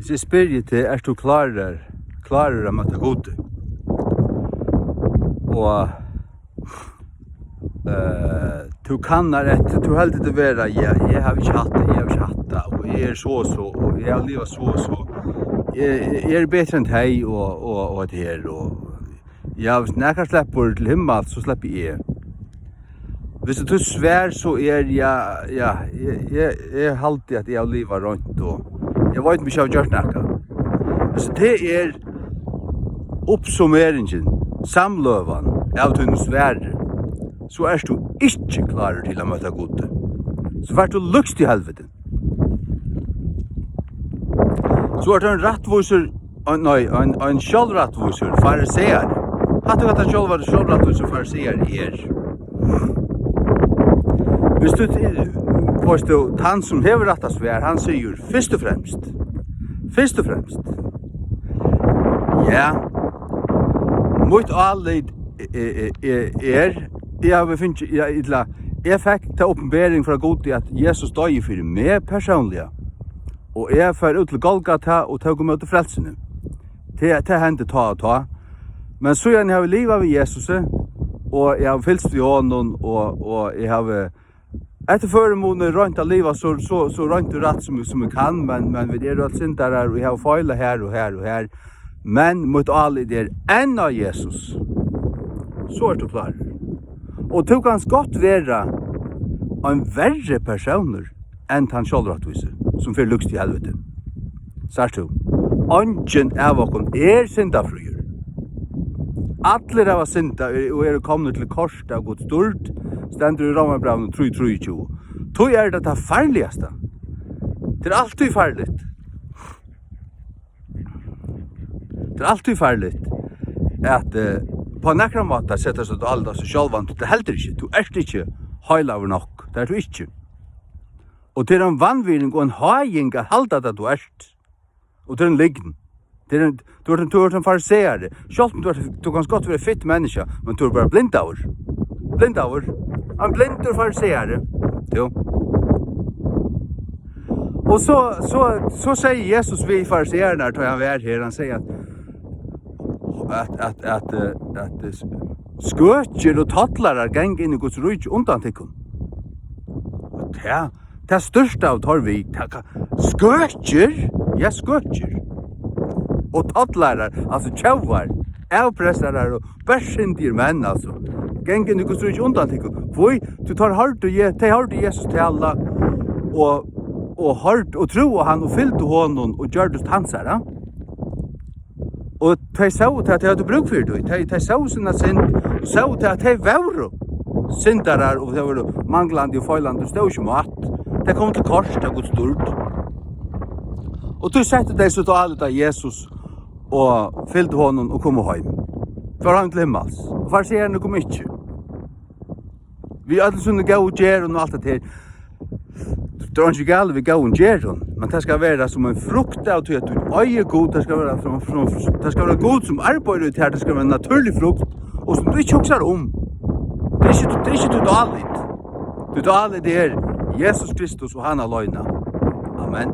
Så spyr jeg til, du klarer om at det er god? Og du kannar etter, du heldig det være, ja, jeg har ikke hatt det, og jeg er så, og jeg har livet så. Jeg er bedre enn deg, og det her, og ja, hvis nekker slipper til himmel, så slipper jeg. Hvis du svär så jag alltid att jag lever runt och jag vet inte om jag gör något. Så det är uppsummeringen, samlövan av din svär. Så är du inte klar till att möta Gud. Så vart du lyckst i helvete. Så är det en rättvisor, en självrättvisor, fariseer. Att du att självrättvisor fariseer Hvis du påstår, han som hever rätta svär, han säger först och främst. Ja, mot allid jag fick ta uppenbering från Gud att Jesus dög för mig personligen. Och jag för ut till Golgata och tog emot frälsningen. Det hände ta. Men så jag har livat med Jesus och jag har fyllt i honom och jag har efter förmånen runt att leva så runt och rätt som jag kan, men vi är allt synd där och vi har fejlat här. Men mot alla det en av Jesus. Så är du klar. Och du kan gott vara en värre personer än han självrättvise som för lyxt i helvete. Särskilt du. Ungen av oss är syndafrier. Alla av synda och är kommit till korset av Guds stort. Stendur i Romarbrevet 3:23. Då är det farligaste. Det är alltid farligt. Det är alltid farligt att på några måter sätta sig till alla så självant. Det helt inte. Du är inte heilaver nog. Det är du inte. Och det är en vanvinning och en hajing att halda det du är. Och det är en liggen. Du är en fariseer. Du kan gott vara fitt människa, men du är bara blind av. Han blindur fariseer. Jo. Och så säger Jesus vi fariseerna när han är här, han säger att skötjer och tattlarar gäng in i Guds rike undan tikkun. Det största av tar vi skötjer. Ja, skötjer. Och tattlarar, alltså tjauvar, avpressarar och bärsindir män alltså. Gängen du går inte undan till. Voi, du tar hårt och Jesus till alla och hårt och tro han och fyllde honom och gjorde hans här. Och de sa att det hade bruk för det. De sa sina synd och sa att det var syndarar och det var manglande och fejlande stod ju mat. Det kom till kors det Guds stort. Och du sätter dig så till alla Jesus och fyllde honom och kom hem. För han till himmels. Fariseerna kom inte. Vi alla såna gå och ger och allt det här. Det är inte galet vi går och ger, men det ska vara som en frukt av att du äger god. Det ska vara god som arbetar ut här. Det ska vara en naturlig frukt och som du inte huxar om. Det är inte du dåligt. Du dåligt det är Jesus Kristus och han alena. Amen.